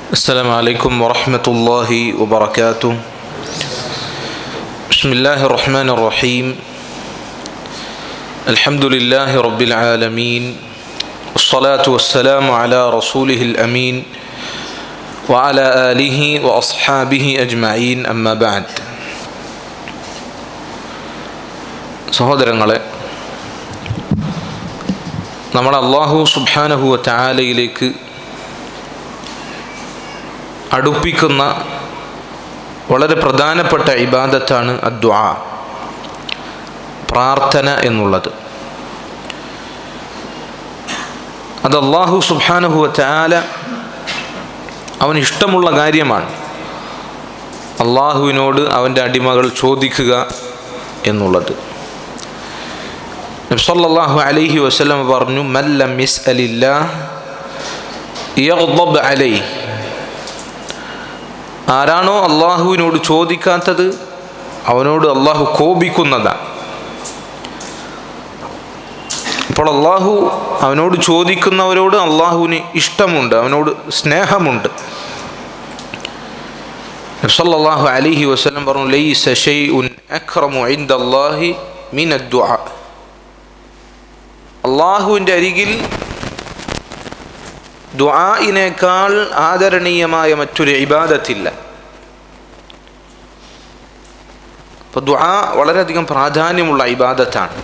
السلام عليكم ورحمة الله وبركاته. بسم الله الرحمن الرحيم. الحمد لله رب العالمين، والصلاة والسلام على رسوله الأمين وعلى آله وأصحابه أجمعين. أما بعد. സഹോദരങ്ങളെ, നമ്മൾ അല്ലാഹു സുബ്ഹാനഹു വ തആലയിലേക്ക് അടുപ്പിക്കുന്ന വളരെ പ്രധാനപ്പെട്ട ഇബാദത്താണ് അദ്ദുആ, പ്രാർത്ഥന എന്നുള്ളത്. അത് അല്ലാഹു സുബ്ഹാനഹു വ തആല അവന് ഇഷ്ടമുള്ള കാര്യമാണ്. അല്ലാഹുവിനോട് അവൻ്റെ അടിമകൾ ചോദിക്കുക എന്നുള്ളത്. നബി സല്ലല്ലാഹു അലൈഹി വസല്ലം പറഞ്ഞു, മൻ ലം യസ്അലില്ലാഹ് യഗ്ദബ് അലൈഹി. ആരാണോ അള്ളാഹുവിനോട് ചോദിക്കാത്തത് അവനോട് അള്ളാഹു കോപിക്കുന്നതാണ്. അപ്പോൾ അള്ളാഹു അവനോട് ചോദിക്കുന്നവരോട് അള്ളാഹുവിന് ഇഷ്ടമുണ്ട്, അവനോട് സ്നേഹമുണ്ട്. നബി സല്ലല്ലാഹു അലൈഹി വസല്ലം പറഞ്ഞു, ലൈസ ശൈഉൻ അക്റമു ഇൻദല്ലാഹി മിനദ് ദുആ. അള്ളാഹുവിൻ്റെ അരികിൽ ദുആഇനേക്കാൾ ആദരണീയമായ മറ്റൊരു ഇബാദത്തില്ല. അപ്പോൾ ദുആ വളരെയധികം പ്രാധാന്യമുള്ള ഇബാദത്താണ്.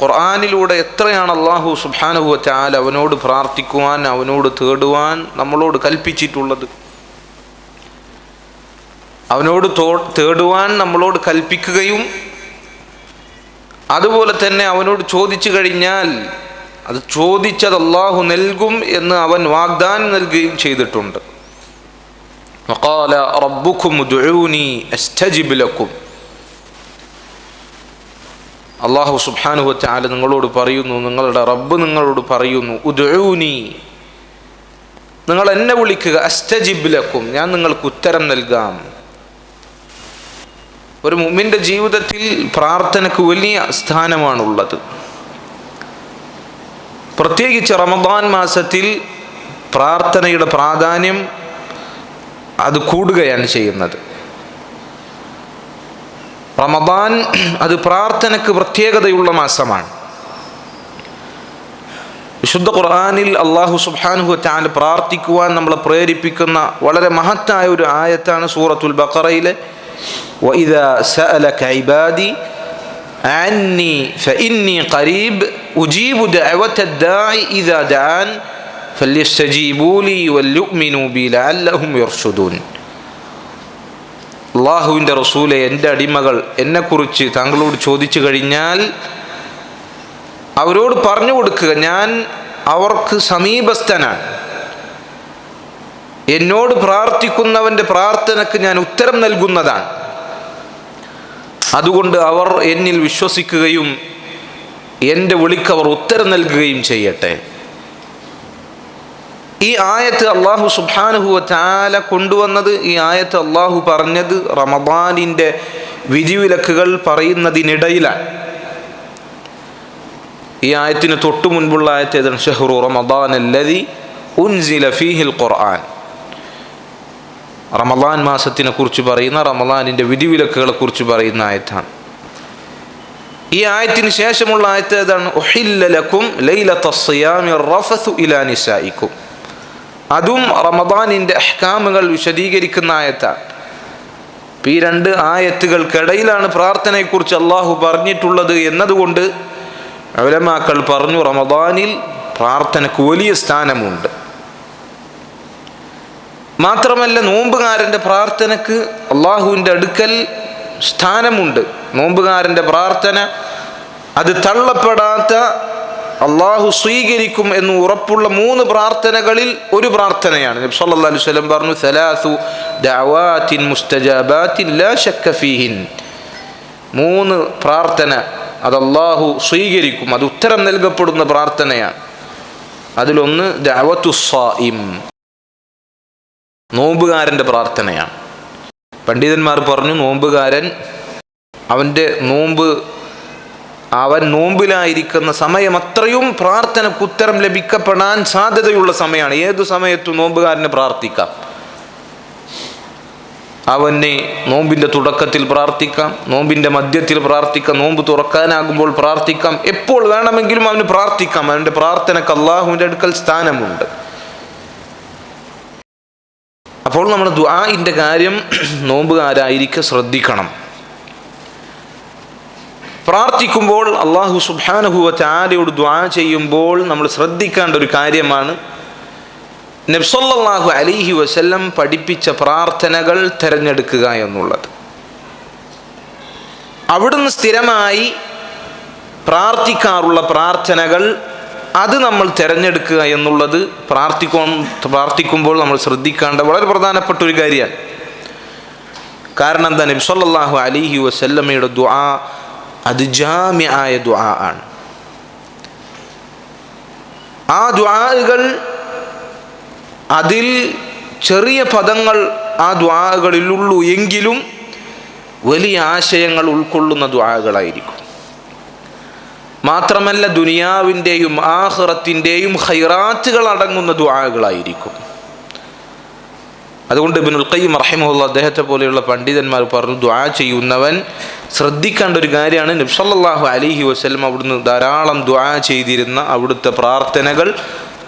ഖുർആനിലൂടെ എത്രയാണ് അല്ലാഹു സുബ്ഹാനഹു വ തആല അവനോട് പ്രാർത്ഥിക്കുവാൻ, അവനോട് തേടുവാൻ നമ്മളോട് കൽപ്പിച്ചിട്ടുള്ളത്. അവനോട് തേടുവാൻ നമ്മളോട് കൽപ്പിക്കുകയും അതുപോലെ തന്നെ അവനോട് ചോദിച്ചു കഴിഞ്ഞാൽ അത് ചോദിച്ചത് അല്ലാഹു നൽകും എന്ന് അവൻ വാഗ്ദാനം നൽകുകയും ചെയ്തിട്ടുണ്ട്. വഖാല റബ്ബുക്കും ഉദ്ഉനി അസ്തജിബ് ലക്കും. അല്ലാഹു സുബ്ഹാനഹു വ തആല നിങ്ങളോട് പറയുന്നു, നിങ്ങളുടെ റബ്ബ് നിങ്ങളോട് പറയുന്നു, ഉദ്ഉനി, നിങ്ങൾ എന്നെ വിളിക്കുക, അസ്തജിബ് ലക്കും, ഞാൻ നിങ്ങൾക്ക് ഉത്തരം നൽകാം. ഒരു മുഅ്മിന്റെ ജീവിതത്തിൽ പ്രാർത്ഥനയ്ക്ക് വലിയ സ്ഥാനമാണുള്ളത്. പ്രത്യേകിച്ച് റമദാൻ മാസത്തിൽ പ്രാർത്ഥനയുടെ പ്രാധാന്യം അത് കൂടുകയാണ് ചെയ്യുന്നത്. റമദാൻ അത് പ്രാർത്ഥനയ്ക്ക് പ്രത്യേകതയുള്ള മാസമാണ്. വിശുദ്ധ ഖുർആനിൽ അല്ലാഹു സുബ്ഹാനഹു വ തആല പ്രാർത്ഥിക്കുവാൻ നമ്മളെ പ്രേരിപ്പിക്കുന്ന വളരെ മഹത്തായ ഒരു ആയത്താണ് സൂറത്തുൽ ബഖറയിലെ വഇദാ സഅലക ഇബാദി അന്നി ഫഇന്നി ഖരീബ് ഉജീബു ദഅവതദ് ദാഇ ഇദാ ദഅൻ ഫല്യസ്തജീബൂ ലി വൽയുഅ്മിനൂ ബി ലഅല്ലഹും യർഷുദൂൻ. അല്ലാഹുവിൻ്റെ റസൂലെ, എൻ്റെ അടിമകൾ എന്നെക്കുറിച്ച് താങ്കളോട് ചോദിച്ചു കഴിഞ്ഞാൽ അവരോട് പറഞ്ഞു കൊടുക്കുക, ഞാൻ അവർക്ക് സമീപസ്ഥനാണ്. എന്നോട് പ്രാർത്ഥിക്കുന്നവൻ്റെ പ്രാർത്ഥനയ്ക്ക് ഞാൻ ഉത്തരം നൽകുന്നതാണ്. അതുകൊണ്ട് അവർ എന്നിൽ വിശ്വസിക്കുകയും എൻ്റെ വിളിക്കവർ ഉത്തരം നൽകുകയും ചെയ്യട്ടെ. ഈ ആയത്ത് അല്ലാഹു സുബ്ഹാനഹു വ തആല കൊണ്ടുവന്നത്, ഈ ആയത്ത് അല്ലാഹു പറഞ്ഞത് റമദാനിൻ്റെ വിധിവിലക്കുകൾ പറയുന്നതിനിടയിലാണ്. ഈ ആയത്തിന് തൊട്ടു മുൻപുള്ള ആയത്ത് ഏതാണ്? ഷഹ്റു റമദാൻ അല്ലദി ഉൻസില ഫീഹിൽ ഖുർആൻ. റമദാൻ മാസത്തിനെ കുറിച്ച് പറയുന്ന, റമദാനിൻ്റെ വിധിവിലക്കുകളെ കുറിച്ച് പറയുന്ന ആയത്താണ്. ഈ ആയത്തിന് ശേഷമുള്ള ആയത്ത് ഏതാണ്? ഉഹില്ല ലക്കും ലൈലത്തസ് സിയാമി റഫസു ഇലാ നിസായിക്കും. അതും റമദാനിൻ്റെ അഹ്കാമുകൾ വിശദീകരിക്കുന്ന ആയത്താണ്. ഈ രണ്ട് ആയത്തുകൾക്കിടയിലാണ് പ്രാർത്ഥനയെക്കുറിച്ച് അല്ലാഹു പറഞ്ഞിട്ടുള്ളത് എന്നതുകൊണ്ട് ഉലമാക്കൾ പറഞ്ഞു, റമദാനിൽ പ്രാർത്ഥനയ്ക്ക് വലിയ സ്ഥാനമുണ്ട്. മാത്രമല്ല, നോമ്പുകാരൻ്റെ പ്രാർത്ഥനയ്ക്ക് അല്ലാഹുവിൻ്റെ അടുക്കൽ സ്ഥാനമുണ്ട്. നോമ്പുകാരൻ്റെ പ്രാർത്ഥന അത് തള്ളപ്പെടാത്ത, അല്ലാഹു സ്വീകരിക്കും എന്ന് ഉറപ്പുള്ള 3 പ്രാർത്ഥനകളിൽ ഒരു പ്രാർത്ഥനയാണ്. നബി സല്ലല്ലാഹു അലൈഹി വസല്ലം പറഞ്ഞു, സലാസു ദഅവാതിൻ മുസ്തജാബാതിൻ ലാ ശക്ക ഫീഹിൻ. 3 പ്രാർത്ഥന അത് അല്ലാഹു സ്വീകരിക്കും, അത് ഉത്തരം നൽകപ്പെടുന്ന പ്രാർത്ഥനയാണ്. അതിലൊന്ന് ദഅവത്തുസ് സായിം, നോമ്പുകാരൻ്റെ പ്രാർത്ഥനയാണ്. പണ്ഡിതന്മാർ പറഞ്ഞു, നോമ്പുകാരൻ അവൻ്റെ നോമ്പ് അവൻ നോമ്പിലായിരിക്കുന്ന സമയം അത്രയും പ്രാർത്ഥനയ്ക്ക് ഉത്തരം ലഭിക്കപ്പെടാൻ സാധ്യതയുള്ള സമയമാണ്. ഏതു സമയത്തും നോമ്പുകാരന് പ്രാർത്ഥിക്കാം. അവന് നോമ്പിൻ്റെ തുടക്കത്തിൽ പ്രാർത്ഥിക്കാം, നോമ്പിൻ്റെ മധ്യത്തിൽ പ്രാർത്ഥിക്കാം, നോമ്പ് തുറക്കാനാകുമ്പോൾ പ്രാർത്ഥിക്കാം, എപ്പോൾ വേണമെങ്കിലും അവന് പ്രാർത്ഥിക്കാം. അവൻ്റെ പ്രാർത്ഥനയ്ക്ക് അള്ളാഹുവിൻ്റെ അടുക്കൽ സ്ഥാനമുണ്ട്. അപ്പോൾ നമ്മൾ ദുആഇൻ്റെ കാര്യം നോമ്പുകാരായിരിക്കെ ശ്രദ്ധിക്കണം. പ്രാർത്ഥിക്കുമ്പോൾ അല്ലാഹു സുബ്ഹാനഹു വ തആലയോട് ദുആ ചെയ്യുമ്പോൾ നമ്മൾ ശ്രദ്ധിക്കേണ്ട ഒരു കാര്യമാണ് നബി സല്ലല്ലാഹു അലൈഹി വസല്ലം പഠിപ്പിച്ച പ്രാർത്ഥനകൾ തിരഞ്ഞെടുക്കുക എന്നുള്ളത്. അവിടുന്ന് സ്ഥിരമായി പ്രാർത്ഥിക്കാറുള്ള പ്രാർത്ഥനകൾ അത് നമ്മൾ തിരഞ്ഞെടുക്കുക എന്നുള്ളത് പ്രാർത്ഥിക്കുമ്പോൾ നമ്മൾ ശ്രദ്ധിക്കേണ്ട വളരെ പ്രധാനപ്പെട്ട ഒരു കാര്യമാണ്. കാരണം എന്താ, നബി സല്ലല്ലാഹു അലൈഹി വസല്ലമയുടെ ദുആ അത് ജാമിആയ ദുആ ആണ്. ആ ദുആകൾ അതിൽ ചെറിയ പദങ്ങൾ ആ ദുആകളിലുള്ളൂ എങ്കിലും വലിയ ആശയങ്ങൾ ഉൾക്കൊള്ളുന്ന ദുആകളായിരിക്കും. മാത്രമല്ല ദുനിയാവിൻ്റെയും ആഖിറത്തിൻ്റെയും ഖൈറാത്തുകൾ അടങ്ങുന്ന ദുആകളായിരിക്കും. അതുകൊണ്ട് ഇബ്നുൽ ഖയ്യിം റഹിമഹുല്ലാഹ് അദ്ദേഹത്തെ പോലെയുള്ള പണ്ഡിതന്മാർ പറഞ്ഞു, ദുആ ചെയ്യുന്നവൻ ശ്രദ്ധിക്കേണ്ട ഒരു കാര്യമാണ് നബി സല്ലല്ലാഹു അലൈഹി വസല്ലം അവിടുന്ന് ധാരാളം ദുആ ചെയ്തിരുന്ന അവിടുത്തെ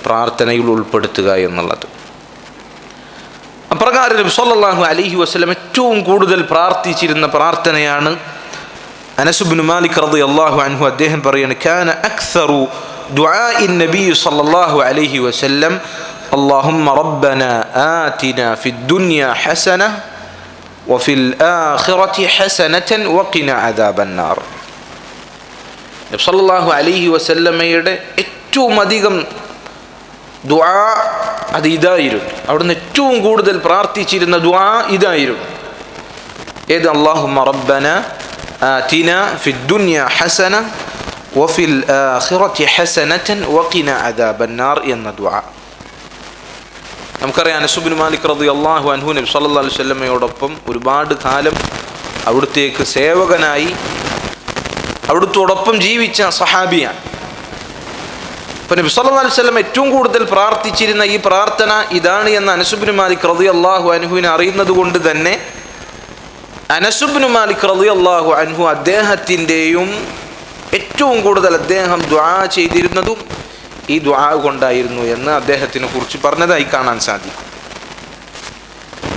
പ്രാർത്ഥനയിൽ ഉൾപ്പെടുത്തുക എന്നുള്ളത്. അപ്രകാരം നബി സല്ലല്ലാഹു അലൈഹി വസല്ലം ഏറ്റവും കൂടുതൽ പ്രാർത്ഥിച്ചിരുന്ന പ്രാർത്ഥനയാണ് അനസ് ഇബ്നു മാലിക് റളിയല്ലാഹു അൻഹു അദ്ദേഹം പറയുന്നു, കാന അക്സറു ദുആഇൻ നബി സല്ലല്ലാഹു അലൈഹി വസല്ലം അല്ലാഹുമ്മ റബ്ബന ആതിനാ ഫിദ്ദുനിയ ഹസന വഫിൽ ആഖിറതി ഹസനതൻ വഖിന അദാബന്നാർ. നബി സല്ലല്ലാഹു അലൈഹി വസല്ലമയുടെ ഏറ്റവും അധികം ദുആ അത് ഇതായിരുന്നു. അവിടുന്ന് ഏറ്റവും കൂടുതൽ പ്രാർത്ഥിച്ചിരുന്ന ദുആ ഇതായിരുന്നു. ഏത്? അല്ലാഹുമ്മ റബ്ബന ആതിനാ ഫിദ്ദുനിയ ഹസന വഫിൽ ആഖിറതി ഹസനതൻ വഖിന അദാബന്നാർ എന്ന ദുആ. നമുക്കറിയാം അനസ് ഇബ്നു മാലിക് റളിയല്ലാഹു അൻഹു നബി സല്ലല്ലാഹു അലൈഹി വസല്ലമയോടൊപ്പം ഒരുപാട് കാലം അവിടുത്തേക്ക് സേവകനായി അവിടുത്തോടൊപ്പം ജീവിച്ച സഹാബിയാണ്. അപ്പോൾ നബി സല്ലല്ലാഹു അലൈഹി വസല്ലം ഏറ്റവും കൂടുതൽ പ്രാർത്ഥിച്ചിരുന്ന ഈ പ്രാർത്ഥന ഇതാണ് എന്ന് അനസ് ഇബ്നു മാലിക് റളിയല്ലാഹു അൻഹുവിനെ അറിയുന്നത് കൊണ്ട് തന്നെ അനസ് ഇബ്നു മാലിക് റളിയല്ലാഹു അൻഹു അദ്ദേഹത്തിൻ്റെയും ഏറ്റവും കൂടുതൽ അദ്ദേഹം ദുആ ചെയ്തിരുന്നതും ഈ ദുആ കൊണ്ടായിരുന്നു എന്ന് അദ്ദേഹത്തിനെ കുറിച്ച് പറഞ്ഞതായി കാണാൻ സാധിക്കും.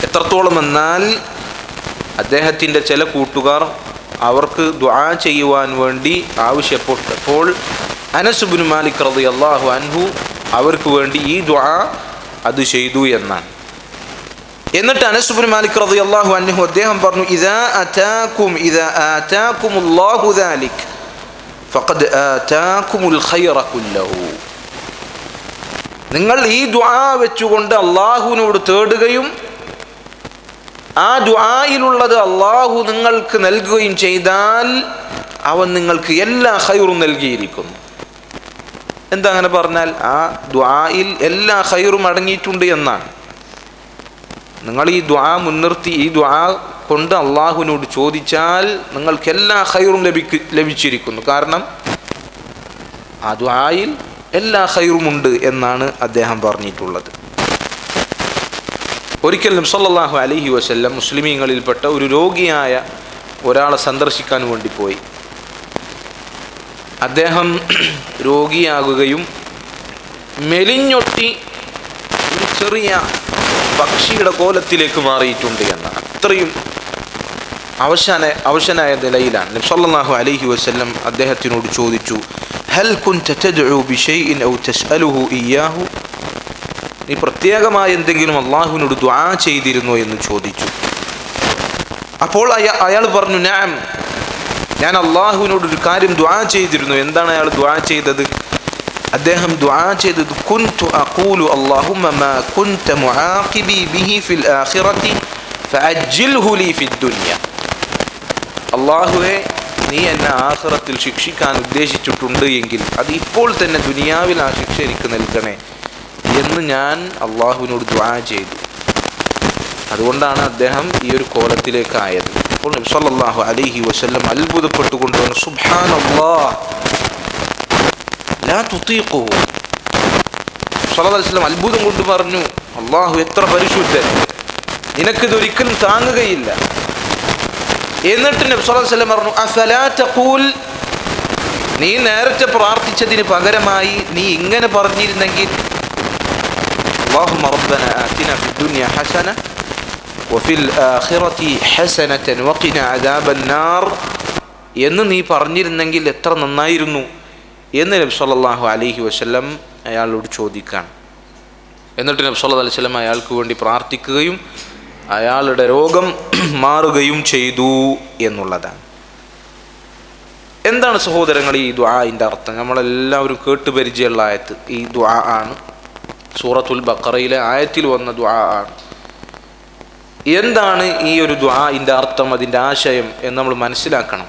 എത്രത്തോളം എന്നാൽ അദ്ദേഹത്തിൻ്റെ ചില കൂട്ടുകാർ അവർക്ക് ദുആ ചെയ്യുവാൻ വേണ്ടി ആവശ്യപ്പെട്ടപ്പോൾ അനസ് ഇബ്നു മാലിക് റളിയല്ലാഹു അൻഹു അവർക്ക് വേണ്ടി ഈ ദുആ അത് ചെയ്തു എന്നാണ്. എന്നിട്ട് അനസ് ഇബ്നു മാലിക് റളിയല്ലാഹു അൻഹു അദ്ദേഹം പറഞ്ഞു, ഇദാ ആതാകുമുല്ലാഹു ദാലിക് ഫഖദ് ആതാകുമുൽ ഖൈറ കുല്ലഹു. നിങ്ങൾ ഈ ദുആ വെച്ചുകൊണ്ട് അള്ളാഹുവിനോട് തേടുകയും ആ ദുആയിലുള്ളത് അള്ളാഹു നിങ്ങൾക്ക് നൽകുകയും ചെയ്താൽ അവൻ നിങ്ങൾക്ക് എല്ലാ ഖൈറും നൽകിയിരിക്കുന്നു. എന്താ അങ്ങനെ പറഞ്ഞാൽ? ആ ദുആയിൽ എല്ലാ ഖൈറും അടങ്ങിയിട്ടുണ്ട് എന്നാണ്. നിങ്ങൾ ഈ ദുആ മുൻനിർത്തി ഈ ദുആ കൊണ്ട് അള്ളാഹുവിനോട് ചോദിച്ചാൽ നിങ്ങൾക്ക് എല്ലാ ഖൈറും ലഭിച്ചിരിക്കുന്നു. കാരണം ആ ദുആയിൽ എല്ലാ ഖൈറുമുണ്ട് എന്നാണ് അദ്ദേഹം പറഞ്ഞിട്ടുള്ളത്. ഒരിക്കൽ നബി സല്ലല്ലാഹു അലൈഹി വസല്ലം മുസ്ലിമീങ്ങളിൽപ്പെട്ട ഒരു രോഗിയായ ഒരാളെ സന്ദർശിക്കാൻ വേണ്ടി പോയി. അദ്ദേഹം രോഗിയാകുകയും മെലിഞ്ഞൊട്ടി ഒരു ചെറിയ പക്ഷിയുടെ കോലത്തിലേക്ക് മാറിയിട്ടുണ്ട് എന്ന അത്രയും അവശനായ നിലയിലാണ്. നബി സല്ലല്ലാഹു അലൈഹി വസല്ലം അദ്ദേഹത്തിനോട് ചോദിച്ചു, ഹൽ കുൻത തദ്ഉ ബിശൈഇൻ ഔ തസ്അലുഹു ഇയ്യാഹു? നീ പ്രത്യേകമായ എന്തെങ്കിലും അള്ളാഹുവിനോട് ദുആ ചെയ്തിരുന്നോ എന്ന് ചോദിച്ചു. അപ്പോൾ അയാൾ പറഞ്ഞു, നഅം, ഞാൻ അള്ളാഹുവിനോട് ഒരു കാര്യം ദുആ ചെയ്തിരുന്നു. എന്താണ് അയാൾ ദുആ ചെയ്തത്? അദ്ദേഹം ദുആ ചെയ്തത്, കുൻതു അഖൂലു അല്ലാഹുമ്മ മാ കുൻത മുആഖിബി ബിഹി ഫിൽ ആഖിറതി ഫഅജ്ജിൽഹു ലീ ഫിദ് ദുനിയ. അല്ലാഹുവേ, നീ എന്നെ ആഖിറത്തിൽ ശിക്ഷിക്കാൻ ഉദ്ദേശിച്ചിട്ടുണ്ട് എങ്കിൽ അത് ഇപ്പോൾ തന്നെ ദുനിയാവിൽ ആ ശിക്ഷ എനിക്ക് നൽകണേ എന്ന് ഞാൻ അള്ളാഹുവിനോട് ദുആ ചെയ്തു. അതുകൊണ്ടാണ് അദ്ദേഹം ഈ ഒരു കോലത്തിലേക്ക് ആയത്. അപ്പോൾ അപ്പോൾ നബി സല്ലല്ലാഹു അലൈഹി വസല്ലം അത്ഭുതപ്പെട്ടുകൊണ്ട് പറഞ്ഞു, സുബ്ഹാനല്ലാഹ് ലാ തുതീഖുഹു. സല്ലല്ലാഹു അലൈഹി വസല്ലം അത്ഭുതം കൊണ്ട് പറഞ്ഞു, അല്ലാഹു എത്ര പരിശുദ്ധൻ, നിനക്കിതൊരിക്കലും താങ്ങുകയില്ല. എന്നിട്ട് നബി സല്ലല്ലാഹു അലൈഹി വസല്ലം പറഞ്ഞു, അഫലാ തഖൂൽ, നീ നേരത്തെ പ്രാർത്ഥിച്ചതിന് പകരമായി നീ ഇങ്ങനെ പറഞ്ഞിരുന്നെങ്കിൽ, അല്ലാഹുമ്മ റബ്ബന ആതിനാ ഫിദ്ദുനിയ ഹസന വഫിൽ ആഖിറതി ഹസനതൻ വഖിനാ അദാബന്നാർ എന്ന് നീ പറഞ്ഞിരുന്നെങ്കിൽ എത്ര നന്നായിരുന്നു എന്ന് നബി സല്ലല്ലാഹു അലൈഹി വസല്ലം അയാളോട് ചോദിക്കാൻ. എന്നിട്ട് നബി സല്ലല്ലാഹു അലൈഹി വസല്ലം അയാൾക്ക് വേണ്ടി പ്രാർത്ഥിക്കുകയും അയാളുടെ രോഗം മാറുകയും ചെയ്തു എന്നുള്ളതാണ്. എന്താണ് സഹോദരങ്ങൾ ഈ ദുആഇൻ്റെ അർത്ഥം? നമ്മളെല്ലാവരും കേട്ടുപരിചയമുള്ള ആയത്ത് ഈ ദുആ ആണ്. സൂറത്തുൽ ബഖറയിലെ ആയത്തിൽ വന്ന ദുആ ആണ്. എന്താണ് ഈ ഒരു ദുആഇൻ്റെ അർത്ഥം, അതിൻ്റെ ആശയം എന്ന് നമ്മൾ മനസ്സിലാക്കണം.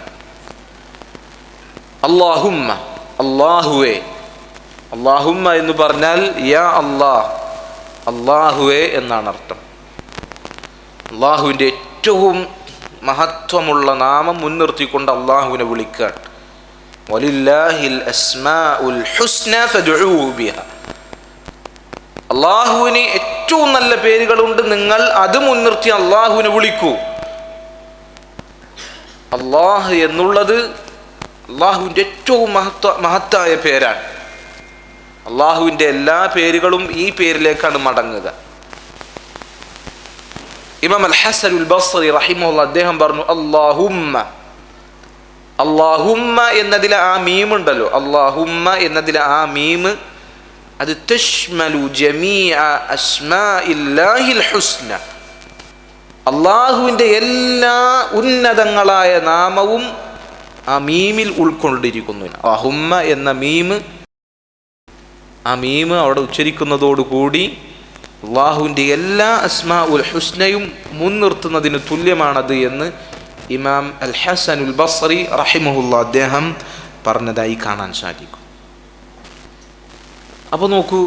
അല്ലാഹുമ്മ, അല്ലാഹുവേ. അല്ലാഹുമ്മ എന്ന് പറഞ്ഞാൽ യാ അല്ലാഹ്, അല്ലാഹുവേ എന്നാണ് അർത്ഥം. അല്ലാഹുവിൻ്റെ ഏറ്റവും മഹത്വമുള്ള നാമം മുൻനിർത്തിക്കൊണ്ട് അല്ലാഹുവിനെ വിളിക്കാൻ. വലില്ലാഹിൽ അസ്മാഉൽ ഹുസ്ന ഫദ്ഉഹു ബിഹാ. അല്ലാഹുവിന് ഏറ്റവും നല്ല പേരുകളുണ്ട്, നിങ്ങൾ അത് മുൻനിർത്തി അല്ലാഹുവിനെ വിളിക്കൂ. അല്ലാഹ് എന്നുള്ളത് അല്ലാഹുവിൻ്റെ ഏറ്റവും മഹത്തായ പേരാണ്. അല്ലാഹുവിൻ്റെ എല്ലാ പേരുകളും ഈ പേരിലേക്കാണ് മടങ്ങുക. ഇമാം അൽ ഹസനുൽ ബസ്രി റഹിമഹുല്ലാഹ് അദ്ദേഹം പറഞ്ഞു, അല്ലാഹുമ്മ, അല്ലാഹുമ്മ എന്നതിലെ ആ മീം ഉണ്ടല്ലോ, അല്ലാഹുമ്മ എന്നതിലെ ആ മീം അത് തശ്മലു ജമീഅ അസ്മാഇല്ലാഹിൽ ഹുസ്ന. അല്ലാഹുവിൻ്റെ എല്ലാ ഉന്നതങ്ങളായ നാമവും ആ മീമിൽ ഉൾക്കൊണ്ടിരിക്കുന്നു. അല്ലാഹുമ്മ എന്ന മീം, ആ മീം അവിടെ ഉച്ചരിക്കുന്നതോടുകൂടി അല്ലാഹുവിൻ്റെ എല്ലാ അസ്മാഉൽ ഹുസ്നയും മുൻനിർത്തുന്നതിന് തുല്യമാണത് എന്ന് ഇമാം അൽ ഹസനുൽ ബസ്രി റഹിമഹുല്ലാഹ് അദ്ദേഹം പറഞ്ഞതായി കാണാൻ സാധിക്കും. അപ്പോൾ നോക്കൂ,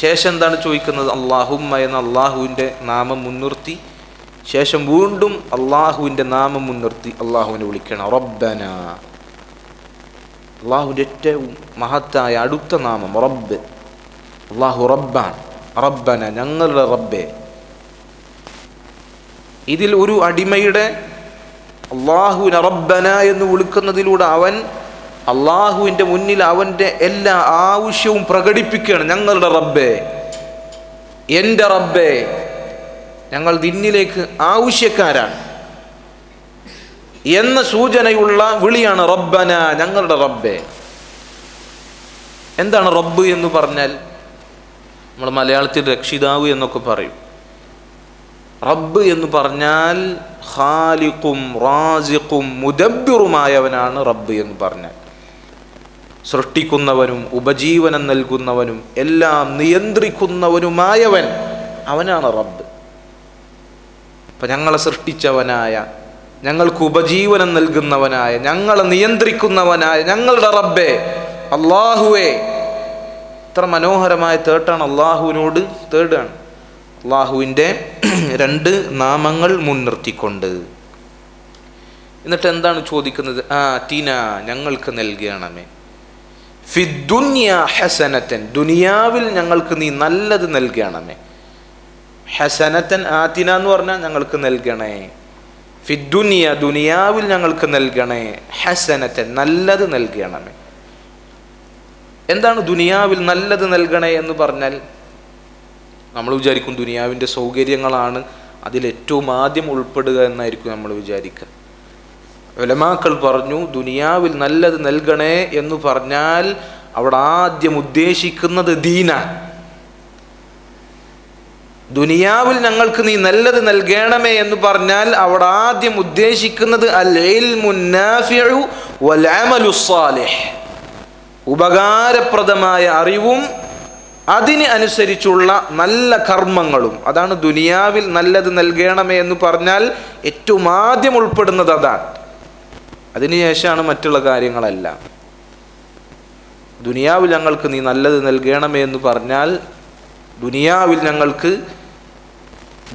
ശേഷം എന്താണ് ചോദിക്കുന്നത്? അല്ലാഹുമ്മ എന്ന അല്ലാഹുവിൻ്റെ നാമം മുൻനിർത്തി ശേഷം വീണ്ടും അല്ലാഹുവിൻ്റെ നാമം മുൻനിർത്തി അല്ലാഹുവിനെ വിളിക്കണം. റബ്ബന, അല്ലാഹുവിൻ്റെ ഏറ്റവും മഹത്തായ അടുത്ത നാമം റബ്ബ്. അല്ലാഹു റബ്ബാൻ, റബ്ബന ഞങ്ങളുടെ റബ്ബേ. ഇതിൽ ഒരു അടിമയുടെ അല്ലാഹുവിനെ റബ്ബന എന്ന് വിളിക്കുന്നതിലൂടെ അവൻ അല്ലാഹുവിൻ്റെ മുന്നിൽ അവൻ്റെ എല്ലാ ആവശ്യവും പ്രകടിപ്പിക്കുകയാണ്. ഞങ്ങളുടെ റബ്ബേ, എൻ്റെ റബ്ബേ, ഞങ്ങൾ നിന്നിലേക്ക് ആവശ്യക്കാരാണ് എന്ന സൂചനയുള്ള വിളിയാണ് റബ്ബന, ഞങ്ങളുടെ റബ്ബേ. എന്താണ് റബ്ബ് എന്ന് പറഞ്ഞാൽ? നമ്മൾ മലയാളത്തിൽ രക്ഷിതാവ് എന്നൊക്കെ പറയും. റബ്ബ് എന്ന് പറഞ്ഞാൽ ഖാലിഖും റാസിഖും മുദബ്ബിറുമായവനാണ് റബ്ബ് എന്ന് പറഞ്ഞാൽ. സൃഷ്ടിക്കുന്നവനും ഉപജീവനം നൽകുന്നവനും എല്ലാം നിയന്ത്രിക്കുന്നവനുമായവൻ, അവനാണ് റബ്ബ്. അപ്പം ഞങ്ങളെ സൃഷ്ടിച്ചവനായ, ഞങ്ങൾക്ക് ഉപജീവനം നൽകുന്നവനായ, ഞങ്ങളെ നിയന്ത്രിക്കുന്നവനായ ഞങ്ങളുടെ റബ്ബേ, അല്ലാഹുവേ. ഇത്ര മനോഹരമായ തേട്ടാണ് അല്ലാഹുവിനോട് തേടാണ്. അല്ലാഹുവിൻ്റെ രണ്ട് നാമങ്ങൾ മുൻനിർത്തിക്കൊണ്ട്. എന്നിട്ട് എന്താണ് ചോദിക്കുന്നത്? ആതിന, ഞങ്ങൾക്ക് നൽകണമേ, ഫിദ്ദുനിയ ഹസനത്തൻ, ദുനിയാവിൽ ഞങ്ങൾക്ക് നീ നല്ലത് നൽകണമേ. ഹസനത്തൻ, ആതിന എന്ന് പറഞ്ഞാൽ ഞങ്ങൾക്ക് നൽകണേ. ഫിദ്ദുനിയ, ദുനിയാവിൽ ഞങ്ങൾക്ക് നൽകണേ. ഹസനത്തൻ, നല്ലത് നൽകണമേ. എന്താണ് ദുനിയാവിൽ നല്ലത് നൽകണേ എന്ന് പറഞ്ഞാൽ? നമ്മൾ വിചാരിക്കും ദുനിയാവിൻ്റെ സൗകര്യങ്ങളാണ് അതിലേറ്റവും ആദ്യം ഉൾപ്പെടുക എന്നായിരിക്കും നമ്മൾ വിചാരിക്കുക. ഉലമാക്കൾ പറഞ്ഞു, ദുനിയാവിൽ നല്ലത് നൽകണേ എന്ന് പറഞ്ഞാൽ അവിടെ ആദ്യം ഉദ്ദേശിക്കുന്നത് ദീനാണ്. ദുനിയാവിൽ ഞങ്ങൾക്ക് നീ നല്ലത് നൽകണമേ എന്ന് പറഞ്ഞാൽ അവിടെ ആദ്യം ഉദ്ദേശിക്കുന്നത് അൽ ഇൽമുൻ നാഫിഉ വൽ അമലു സ്സാലിഹ്, ഉപകാരപ്രദമായ അറിവും അതിന് അനുസരിച്ചുള്ള നല്ല കർമ്മങ്ങളും. അതാണ് ദുനിയാവിൽ നല്ലത് നൽകണമേ എന്ന് പറഞ്ഞാൽ ഏറ്റവും ആദ്യം ഉൾപ്പെടുന്നത് അതാണ്. അതിനുശേഷമാണ് മറ്റുള്ള കാര്യങ്ങളെല്ലാം. ദുനിയാവിൽ ഞങ്ങൾക്ക് നീ നല്ലത് നൽകണമേ എന്ന് പറഞ്ഞാൽ ദുനിയാവിൽ ഞങ്ങൾക്ക്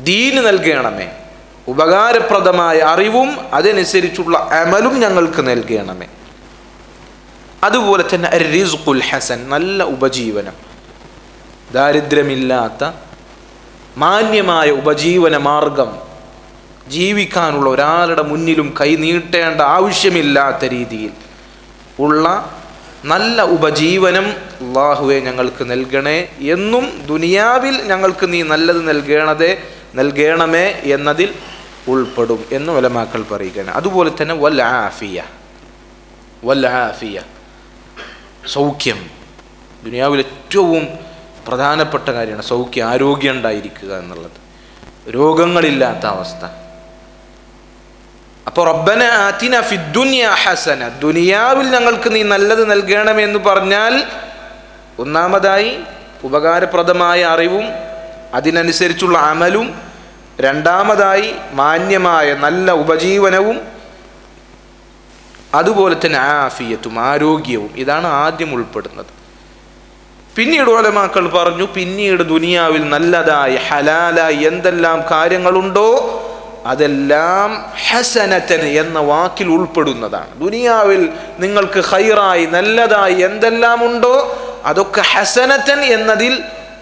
ദീന് നൽകണമേ, ഉപകാരപ്രദമായ അറിവും അതനുസരിച്ചുള്ള അമലും ഞങ്ങൾക്ക് നൽകണമേ. അതുപോലെ തന്നെ റിസ്ഖുൽ ഹസൻ, നല്ല ഉപജീവനം, ദാരിദ്ര്യമില്ലാത്ത മാന്യമായ ഉപജീവന മാർഗം, ജീവിക്കാനുള്ള ഒരാളുടെ മുന്നിലും കൈ നീട്ടേണ്ട ആവശ്യമില്ലാത്ത രീതിയിൽ ഉള്ള നല്ല ഉപജീവനം അല്ലാഹുവേ ഞങ്ങൾക്ക് നൽകണേ എന്നും ദുനിയാവിൽ ഞങ്ങൾക്ക് നീ നല്ലത് നൽകണമേ എന്നതിൽ ഉൾപ്പെടും എന്ന് ഉലമാക്കൾ പറയുകയാണ്. അതുപോലെ തന്നെ വൽ ആഫിയ, സൗഖ്യം. ദുനിയാവിൽ ഏറ്റവും പ്രധാനപ്പെട്ട കാര്യമാണ് സൗഖ്യം, ആരോഗ്യം ഉണ്ടായിരിക്കുക എന്നുള്ളത്, രോഗങ്ങളില്ലാത്ത അവസ്ഥ. അപ്പോൾ റബ്ബന ആതിന ഫിദ്ദുനിയ ഹസന, ദുനിയാവിൽ ഞങ്ങൾക്ക് നീ നല്ലത് നൽകണമെന്ന് പറഞ്ഞാൽ ഒന്നാമതായി ഉപകാരപ്രദമായ അറിവും അതിനനുസരിച്ചുള്ള അമലും, രണ്ടാമതായി മാന്യമായ നല്ല ഉപജീവനവും, അതുപോലെ തന്നെ ആഫിയത്തും ആരോഗ്യവും. ഇതാണ് ആദ്യം ഉൾപ്പെടുന്നത്. പിന്നീട് ഉലമാക്കൾ പറഞ്ഞു, പിന്നീട് ദുനിയാവിൽ നല്ലതായി ഹലാലായി എന്തെല്ലാം കാര്യങ്ങളുണ്ടോ അതെല്ലാം ഹസനത്തൻ എന്ന വാക്കിൽ ഉൾപ്പെടുന്നതാണ്. ദുനിയാവിൽ നിങ്ങൾക്ക് ഖൈറായി നല്ലതായി എന്തെല്ലാം ഉണ്ടോ അതൊക്കെ ഹസനത്തൻ എന്നതിൽ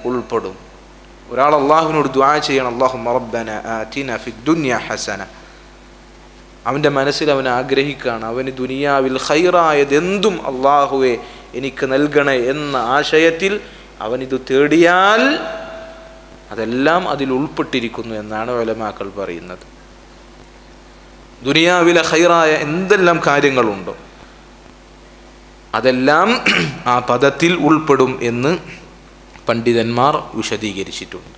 ഉൾപ്പെടും. ഒരാൾ അള്ളാഹുവിനോട് ദുആ ചെയ്യണം, അല്ലാഹുമ്മ റബ്ബന ആതിന ഫിദ്ദുനിയ ഹസന. അവൻ്റെ മനസ്സിൽ അവൻ ആഗ്രഹിക്കുകയാണ്, അവന് ദുനിയാവിൽ ഖൈറായതെന്തും അള്ളാഹുവെ എനിക്ക് നൽകണേ എന്ന ആശയത്തിൽ അവനിത് തേടിയാൽ അതെല്ലാം അതിൽ ഉൾപ്പെട്ടിരിക്കുന്നു എന്നാണ് ഉലമാക്കൾ പറയുന്നത്. ദുനിയാവിലെ ഖൈറായ എന്തെല്ലാം കാര്യങ്ങളുണ്ടോ അതെല്ലാം ആ പദത്തിൽ ഉൾപ്പെടും എന്ന് പണ്ഡിതന്മാർ വിശദീകരിച്ചിട്ടുണ്ട്.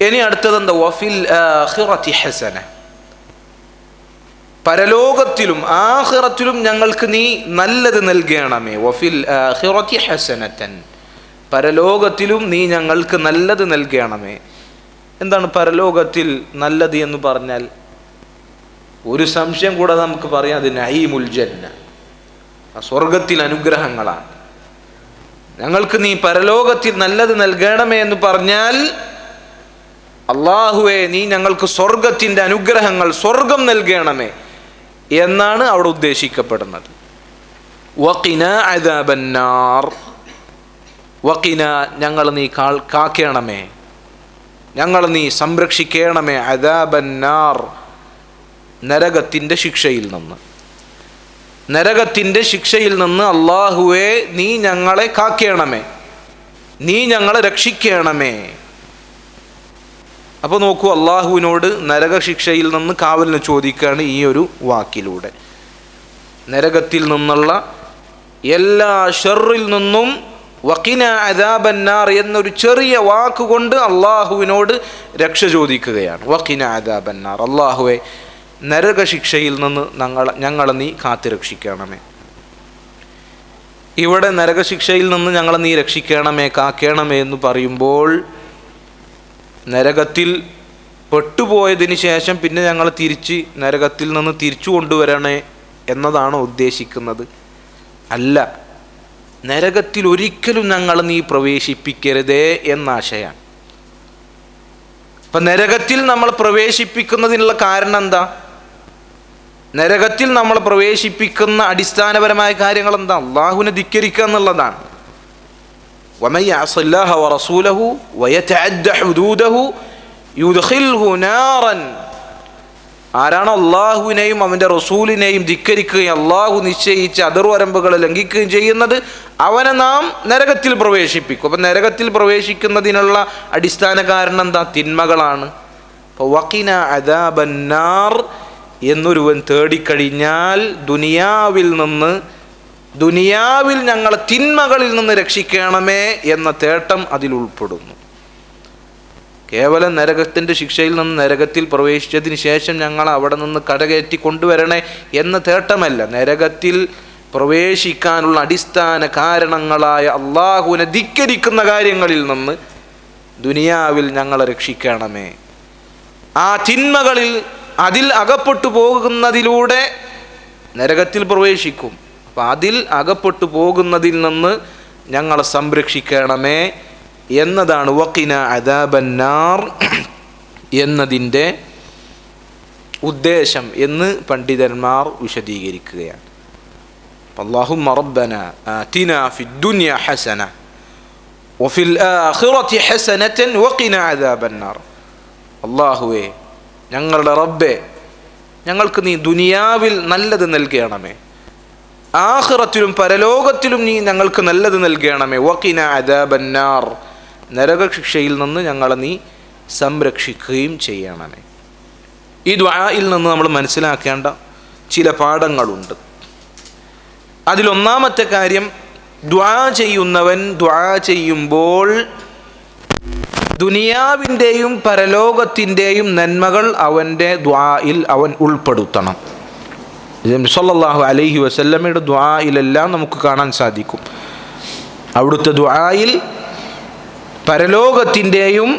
ഇനി അടുത്തതെന്താ? വഫിൽ ആഖിറതി ഹസന, പരലോകത്തിലും ആഖിറത്തിലും ഞങ്ങൾക്ക് നീ നല്ലത് നൽകണമേ. വഫിൽ ആഖിറതി ഹസനതൻ, പരലോകത്തിലും നീ ഞങ്ങൾക്ക് നല്ലത് നൽകണമേ. എന്താണ് പരലോകത്തിൽ നല്ലത് എന്ന് പറഞ്ഞാൽ? ഒരു സംശയം കൂടെ നമുക്ക് പറയാം, അത് നഈമുൽ ജന്ന, സ്വർഗത്തിൽ അനുഗ്രഹങ്ങളാണ്. ഞങ്ങൾക്ക് നീ പരലോകത്തിൽ നല്ലത് നൽകണമേ എന്ന് പറഞ്ഞാൽ അല്ലാഹുവേ നീ ഞങ്ങൾക്ക് സ്വർഗത്തിൻ്റെ അനുഗ്രഹങ്ങൾ, സ്വർഗം നൽകണമേ എന്നാണ് അവിടെ ഉദ്ദേശിക്കപ്പെടുന്നത്. വഖിന അദാബന്നാർ, വഖിന ഞങ്ങൾ നീ കാക്കണമേ, ഞങ്ങൾ നീ സംരക്ഷിക്കണമേ. അദാബന്നാർ, നരകത്തിൻ്റെ ശിക്ഷയിൽ നിന്ന്, നരകത്തിൻ്റെ ശിക്ഷയിൽ നിന്ന് അല്ലാഹുവേ നീ ഞങ്ങളെ കാക്കണമേ, നീ ഞങ്ങളെ രക്ഷിക്കണമേ. അപ്പോൾ നോക്കൂ, അള്ളാഹുവിനോട് നരകശിക്ഷയിൽ നിന്ന് കാവലിന് ചോദിക്കുകയാണ് ഈ ഒരു വാക്കിലൂടെ. നരകത്തിൽ നിന്നുള്ള എല്ലാ ഷർറിൽ നിന്നും വഖിന അദാബന്നാർ എന്നൊരു ചെറിയ വാക്കുകൊണ്ട് അള്ളാഹുവിനോട് രക്ഷ ചോദിക്കുകയാണ്. വഖിന അദാബന്നാർ, അള്ളാഹുവെ നരകശിക്ഷയിൽ നിന്ന് ഞങ്ങളെ നീ കാത്തുരക്ഷിക്കണമേ. ഇവിടെ നരകശിക്ഷയിൽ നിന്ന് ഞങ്ങളെ നീ രക്ഷിക്കണമേ, കാക്കണമേ എന്ന് പറയുമ്പോൾ നരകത്തിൽ പെട്ടുപോയതിന് ശേഷം പിന്നെ ഞങ്ങൾ നരകത്തിൽ നിന്ന് തിരിച്ചു കൊണ്ടുവരണേ എന്നതാണോ ഉദ്ദേശിക്കുന്നത്? അല്ല, നരകത്തിൽ ഒരിക്കലും ഞങ്ങൾ നീ പ്രവേശിപ്പിക്കരുതേ എന്നാശയാണ്. അപ്പം നരകത്തിൽ നമ്മൾ പ്രവേശിപ്പിക്കുന്നതിനുള്ള കാരണം എന്താ? നരകത്തിൽ നമ്മൾ പ്രവേശിപ്പിക്കുന്ന അടിസ്ഥാനപരമായ കാര്യങ്ങൾ എന്താ? അള്ളാഹുവിനെ ധിക്കരിക്കുക എന്നുള്ളതാണ്. ومن يعص الله ورسوله ويتعدى حدوده يدخله نارا, ആരാണ് അള്ളാഹുവിനെയും അവൻ്റെ റസൂലിനെയും ധിക്കരിക്കുകയും അള്ളാഹു നിശ്ചയിച്ച അതിർവരമ്പുകളെ ലംഘിക്കുകയും ചെയ്യുന്നത് അവനെ നാം നരകത്തിൽ പ്രവേശിപ്പിക്കും. അപ്പം നരകത്തിൽ പ്രവേശിക്കുന്നതിനുള്ള അടിസ്ഥാന കാരണം എന്താ? തിന്മകളാണ്. അപ്പോൾ വഖിന അദാബന്നാർ എന്നൊരുവൻ തേടിക്കഴിഞ്ഞാൽ ദുനിയാവിൽ ഞങ്ങളെ തിന്മകളിൽ നിന്ന് രക്ഷിക്കണമേ എന്ന തേട്ടം അതിൽ ഉൾപ്പെടുന്നു. കേവലം നരകത്തിൻ്റെ ശിക്ഷയിൽ നിന്ന് നരകത്തിൽ പ്രവേശിച്ചതിന് ശേഷം ഞങ്ങൾ അവിടെ നിന്ന് കരകയറ്റി കൊണ്ടുവരണേ എന്ന തേട്ടമല്ല. നരകത്തിൽ പ്രവേശിക്കാനുള്ള അടിസ്ഥാന കാരണങ്ങളായ അള്ളാഹുവിനെ ധിക്കരിക്കുന്ന കാര്യങ്ങളിൽ നിന്ന് ദുനിയാവിൽ ഞങ്ങളെ രക്ഷിക്കണമേ. ആ തിന്മകളിൽ അതിൽ അകപ്പെട്ടു പോകുന്നതിലൂടെ നരകത്തിൽ പ്രവേശിക്കും. അപ്പം അതിൽ അകപ്പെട്ടു പോകുന്നതിൽ നിന്ന് ഞങ്ങളെ സംരക്ഷിക്കണമേ എന്നതാണ് വഖിന അദാബന്നാർ എന്നതിൻ്റെ ഉദ്ദേശം എന്ന് പണ്ഡിതന്മാർ വിശദീകരിക്കുകയാണ്. അല്ലാഹുമ്മ റബ്ബന ആതിനാ ഫിദ്ദുനിയ ഹസന വഫിൽ ആഖിറതി ഹസനതൻ വഖിനാ അദാബന്നാർ. അല്ലാഹുവേ, ഞങ്ങളുടെ റബ്ബേ, ഞങ്ങൾക്ക് നീ ദുനിയാവിൽ നല്ലത് നൽകണമേ, ആഖിറത്തിലും പരലോകത്തിലും നീ ഞങ്ങൾക്ക് നല്ലത് നൽകണമേ. വഖിനാ അദാബന്നാർ, നരകശിക്ഷയിൽ നിന്ന് ഞങ്ങളെ നീ സംരക്ഷിക്കുകയും ചെയ്യണമേ. ഈ ദുആയിൽ നിന്ന് നമ്മൾ മനസ്സിലാക്കേണ്ട ചില പാഠങ്ങളുണ്ട്. അതിലൊന്നാമത്തെ കാര്യം, ദുആ ചെയ്യുന്നവൻ ദുആ ചെയ്യുമ്പോൾ ദുനിയാവിൻ്റെയും പരലോകത്തിൻ്റെയും നന്മകൾ അവൻ്റെ ദുആയിൽ അവൻ ഉൾപ്പെടുത്തണം. സല്ലല്ലാഹു അലൈഹി വസല്ലമയുടെ ദുആയിലെല്ലാം നമുക്ക് കാണാൻ സാധിക്കും. അവിടുത്തെ ദുആയിൽ പരലോകത്തിൻ്റെയും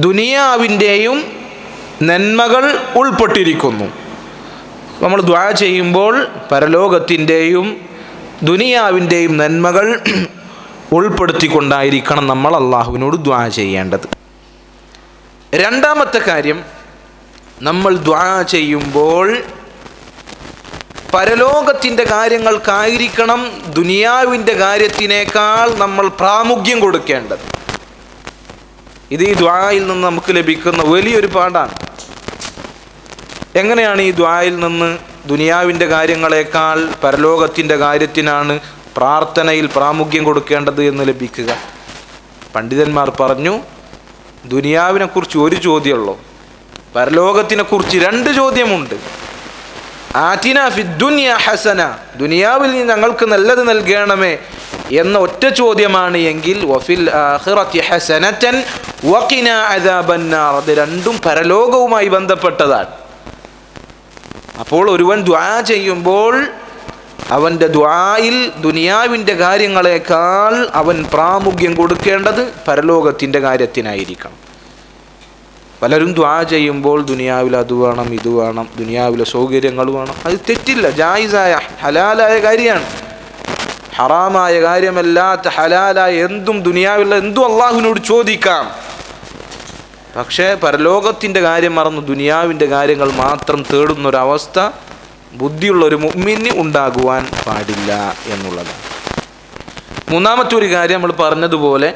ദുനിയാവിൻ്റെയും നന്മകൾ ഉൾപ്പെട്ടിരിക്കുന്നു. നമ്മൾ ദുആ ചെയ്യുമ്പോൾ പരലോകത്തിൻ്റെയും ദുനിയാവിൻ്റെയും നന്മകൾ ഉൾപ്പെടുത്തിക്കൊണ്ടായിരിക്കണം നമ്മൾ അള്ളാഹുവിനോട് ദുആ ചെയ്യേണ്ടത്. രണ്ടാമത്തെ കാര്യം, നമ്മൾ ദുആ ചെയ്യുമ്പോൾ പരലോകത്തിൻ്റെ കാര്യങ്ങൾക്കായിരിക്കണം ദുനിയാവിൻ്റെ കാര്യത്തിനേക്കാൾ നമ്മൾ പ്രാമുഖ്യം കൊടുക്കേണ്ടത്. ഇത് ഈ ദുആയിൽ നിന്ന് നമുക്ക് ലഭിക്കുന്ന വലിയൊരു പാഠാണ്. എങ്ങനെയാണ് ഈ ദുആയിൽ നിന്ന് ദുനിയാവിൻ്റെ കാര്യങ്ങളെക്കാൾ പരലോകത്തിൻ്റെ കാര്യത്തിനാണ് പ്രാർത്ഥനയിൽ പ്രാമുഖ്യം കൊടുക്കേണ്ടത് എന്ന് ലഭിക്കുക? പണ്ഡിതന്മാർ പറഞ്ഞു, ദുനിയാവിനെക്കുറിച്ച് ഒരു ചോദ്യമുള്ളൂ, പരലോകത്തിനെക്കുറിച്ച് 2 ചോദ്യമുണ്ട്. ആതിനാ ഫിദ്ദുനിയ ഹസന, ദുനിയാവിൽ നീ ഞങ്ങൾക്ക് നല്ലത് നൽകണമേ എന്ന ഒറ്റ ചോദ്യമാണ് എങ്കിൽ വഫിൽ ആഖിറതി ഹസനതൻ വഖിനാ അദാബന്നാർ, അത് രണ്ടും പരലോകവുമായി ബന്ധപ്പെട്ടതാണ്. അപ്പോൾ ഒരുവൻ ദുആ ചെയ്യുമ്പോൾ അവൻ്റെ ദുആയിൽ ദുനിയാവിൻ്റെ കാര്യങ്ങളെക്കാൾ അവൻ പ്രാമുഖ്യം കൊടുക്കേണ്ടത് പരലോകത്തിൻ്റെ കാര്യത്തിനായിരിക്കണം. പലരും ദുആ ചെയ്യുമ്പോൾ ദുനിയാവിൽ അത് വേണം, ഇത് വേണം, ദുനിയാവിലെ സൗകര്യങ്ങൾ വേണം. അത് തെറ്റില്ല, ജായിസായ ഹലാലായ കാര്യമാണ്. ഹറാമായ കാര്യമല്ലാത്ത ഹലാലായ എന്തും ദുനിയാവിലുള്ള എന്തും അള്ളാഹുവിനോട് ചോദിക്കാം. പക്ഷേ പരലോകത്തിൻ്റെ കാര്യം മറന്ന് ദുനിയാവിൻ്റെ കാര്യങ്ങൾ മാത്രം തേടുന്നൊരവസ്ഥ ബുദ്ധിയുള്ളൊരു മുഅ്മിന് ഉണ്ടാകുവാൻ പാടില്ല എന്നുള്ളതാണ്. മൂന്നാമത്തെ ഒരു കാര്യം, നമ്മൾ പറഞ്ഞതുപോലെ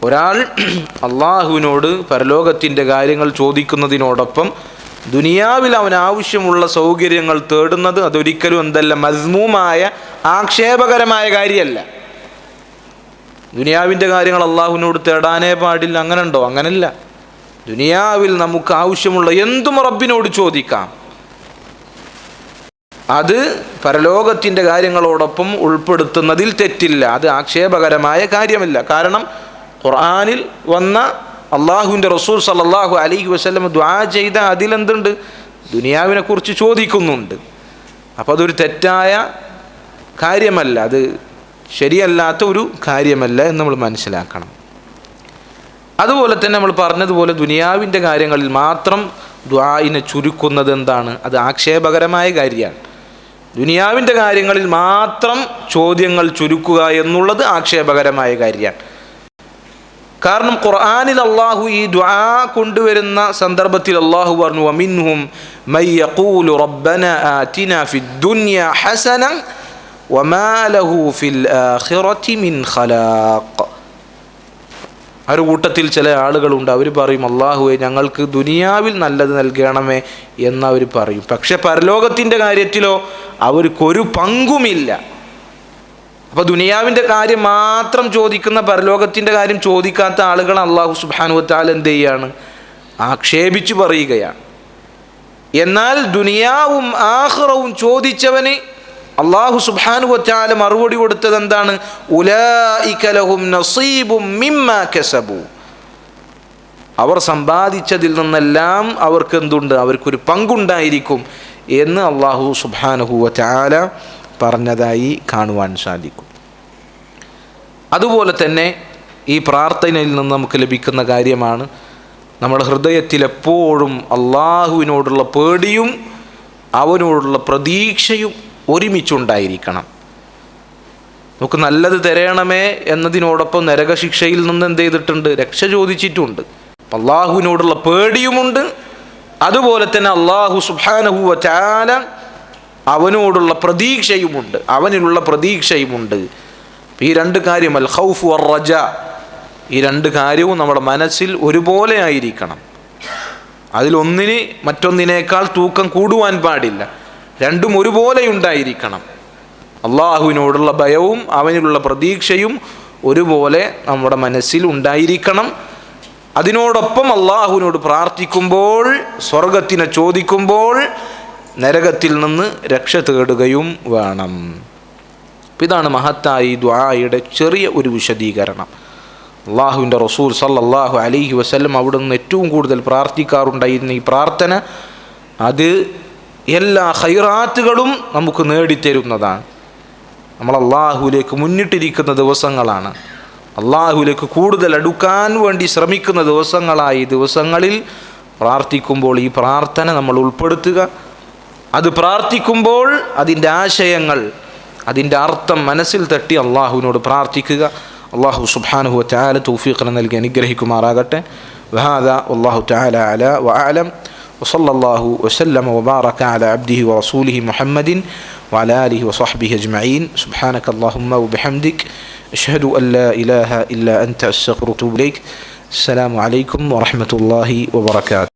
ഒരാൾ അള്ളാഹുവിനോട് പരലോകത്തിൻ്റെ കാര്യങ്ങൾ ചോദിക്കുന്നതിനോടൊപ്പം ദുനിയാവിൽ അവന് ആവശ്യമുള്ള സൗകര്യങ്ങൾ തേടുന്നത് അതൊരിക്കലും എന്തല്ല, മസ്മൂമായ ആക്ഷേപകരമായ കാര്യമല്ല. ദുനിയാവിൻ്റെ കാര്യങ്ങൾ അള്ളാഹുവിനോട് തേടാനേ പാടില്ല, അങ്ങനെ ഉണ്ടോ? അങ്ങനല്ല. ദുനിയാവിൽ നമുക്ക് ആവശ്യമുള്ള എന്തും റബ്ബിനോട് ചോദിക്കാം. അത് പരലോകത്തിൻ്റെ കാര്യങ്ങളോടൊപ്പം ഉൾപ്പെടുത്തുന്നതിൽ തെറ്റില്ല, അത് ആക്ഷേപകരമായ കാര്യമല്ല. കാരണം ഖുർആനിൽ വന്ന അള്ളാഹുവിൻ്റെ റസൂൽ സല്ലല്ലാഹു അലൈഹി വസല്ലം ദുആ ചെയ്ത അതിലെന്തുണ്ട്? ദുനിയാവിനെക്കുറിച്ച് ചോദിക്കുന്നുണ്ട്. അപ്പോൾ അതൊരു തെറ്റായ കാര്യമല്ല, അത് ശരിയല്ലാത്ത ഒരു കാര്യമല്ല എന്ന് നമ്മൾ മനസ്സിലാക്കണം. അതുപോലെ തന്നെ നമ്മൾ പറഞ്ഞതുപോലെ ദുനിയാവിൻ്റെ കാര്യങ്ങളിൽ മാത്രം ദുആഇനെ ചുരുക്കുന്നത് എന്താണ്? അത് ആക്ഷേപകരമായ കാര്യമാണ്. ദുനിയാവിൻ്റെ കാര്യങ്ങളിൽ മാത്രം ചോദ്യങ്ങൾ ചുരുക്കുക എന്നുള്ളത് ആക്ഷേപകരമായ കാര്യമാണ്. കാരണം ഖുർആനിൽ അള്ളാഹു ഈ ദുആ കൊണ്ടുവരുന്ന സന്ദർഭത്തിൽ അള്ളാഹു പറഞ്ഞു, വമിൻഹും മൻ യഖൂലു റബ്ബന ആതിനാ ഫിദ്ദുനിയ ഹസന വമാ ലഹു ഫിൽ ആഖിറതി മിൻ ഖലാഖ്. ആ ഒരു കൂട്ടത്തിൽ ചില ആളുകളുണ്ട്, അവർ പറയും, അള്ളാഹുവേ ഞങ്ങൾക്ക് ദുനിയാവിൽ നല്ലത് നൽകണമേ എന്നവർ പറയും. പക്ഷെ പരലോകത്തിൻ്റെ കാര്യത്തിലോ അവർക്കൊരു പങ്കുമില്ല. അപ്പോൾ ദുനിയാവിൻ്റെ കാര്യം മാത്രം ചോദിക്കുന്ന, പരലോകത്തിൻ്റെ കാര്യം ചോദിക്കാത്ത ആളുകൾ അള്ളാഹു സുബ്ഹാനഹു വ തആല എന്ത് ചെയ്യാണ്? ആക്ഷേപിച്ചു പറയുകയാണ്. എന്നാൽ ദുനിയാവും ആഖിറവും ചോദിച്ചവന് അള്ളാഹു സുബ്ഹാനഹു വ തആല മറുപടി കൊടുത്തത് എന്താണ്? ഉലൈക ലഹും നസീബും മിമ്മാ കസബു, അവർ സമ്പാദിച്ചതിൽ നിന്നെല്ലാം അവർക്ക് എന്തുണ്ട്? അവർക്കൊരു പങ്കുണ്ടായിരിക്കും എന്ന് അള്ളാഹു സുബ്ഹാനഹു വ തആല പറഞ്ഞതായി കാണുവാൻ സാധിക്കും. അതുപോലെ തന്നെ ഈ പ്രാർത്ഥനയിൽ നിന്ന് നമുക്ക് ലഭിക്കുന്ന കാര്യമാണ്, നമ്മുടെ ഹൃദയത്തിൽ എപ്പോഴും അള്ളാഹുവിനോടുള്ള പേടിയും അവനോടുള്ള പ്രതീക്ഷയും ഒരുമിച്ചുണ്ടായിരിക്കണം. നമുക്ക് നല്ലത് തരണമേ എന്നതിനോടൊപ്പം നരകശിക്ഷയിൽ നിന്ന് എന്ത് ചെയ്തിട്ടുണ്ട്? രക്ഷ ചോദിച്ചിട്ടുണ്ട്. അള്ളാഹുവിനോടുള്ള പേടിയുമുണ്ട്, അതുപോലെ തന്നെ അള്ളാഹു സുബ്ഹാനഹു വ തആല അവനോടുള്ള പ്രതീക്ഷയുമുണ്ട്, അവനിലുള്ള പ്രതീക്ഷയുമുണ്ട്. ഈ രണ്ട് കാര്യം, അൽ ഖൗഫ് വർ റജാ, ഈ രണ്ട് കാര്യവും നമ്മുടെ മനസ്സിൽ ഒരുപോലെ ആയിരിക്കണം. അതിലൊന്നിന് മറ്റൊന്നിനേക്കാൾ തൂക്കം കൂടുവാൻ പാടില്ല, രണ്ടും ഒരുപോലെ ഉണ്ടായിരിക്കണം. അള്ളാഹുവിനോടുള്ള ഭയവും അവനിലുള്ള പ്രതീക്ഷയും ഒരുപോലെ നമ്മുടെ മനസ്സിൽ ഉണ്ടായിരിക്കണം. അതിനോടൊപ്പം അള്ളാഹുവിനോട് പ്രാർത്ഥിക്കുമ്പോൾ, സ്വർഗത്തിനെ ചോദിക്കുമ്പോൾ നരകത്തിൽ നിന്ന് രക്ഷ തേടുകയും വേണം. ഇതാണ് മഹത്തായ ഈ ദുആയുടെ ചെറിയ ഒരു വിശദീകരണം. അള്ളാഹുവിൻ്റെ റസൂൽ സല്ലല്ലാഹു അലൈഹി വസല്ലം അവിടുന്ന് ഏറ്റവും കൂടുതൽ പ്രാർത്ഥിക്കാറുണ്ടായിരുന്ന ഈ പ്രാർത്ഥന, അത് എല്ലാ ഖൈറാത്തുകളും നമുക്ക് നേടിത്തരുന്നതാണ്. നമ്മൾ അള്ളാഹുവിലേക്ക് മുന്നിട്ടിരിക്കുന്ന ദിവസങ്ങളാണ്, അള്ളാഹുവിലേക്ക് കൂടുതൽ അടുക്കാൻ വേണ്ടി ശ്രമിക്കുന്ന ദിവസങ്ങളായി ദിവസങ്ങളിൽ പ്രാർത്ഥിക്കുമ്പോൾ ഈ പ്രാർത്ഥന നമ്മൾ ഉൾപ്പെടുത്തുക. അത് പ്രാർത്ഥിക്കുമ്പോൾ അതിൻ്റെ ആശയങ്ങൾ, അതിൻ്റെ അർത്ഥം മനസ്സിൽ തട്ടി അള്ളാഹുവിനോട് പ്രാർത്ഥിക്കുക. അള്ളാഹു സുബ്ഹാനഹു വ തആല തൗഫീഖ് നൽകി അനുഗ്രഹിക്കുമാറാകട്ടെ. വഹാദാ വല്ലാഹു തആല അലാ വഅലം വസല്ലല്ലാഹു വസല്ലമ വബാറക അലാ അബ്ദിഹി വറസൂലിഹി മുഹമ്മദിൻ വഅലാ ആലിഹി വസഹ്ബിഹി അജ്മഈൻ. സുബ്ഹാനക അല്ലാഹുമ്മ വബിഹംദിക അഷ്ഹദു അൻ ലാ ഇലാഹ ഇല്ലാ അൻത അസ്തഗ്ഫിറുക വഅതൂബു ഇലൈക്. അസ്സലാമു അലൈക്കും വറഹ്മത്തുള്ളാഹി വബറകാതുഹു.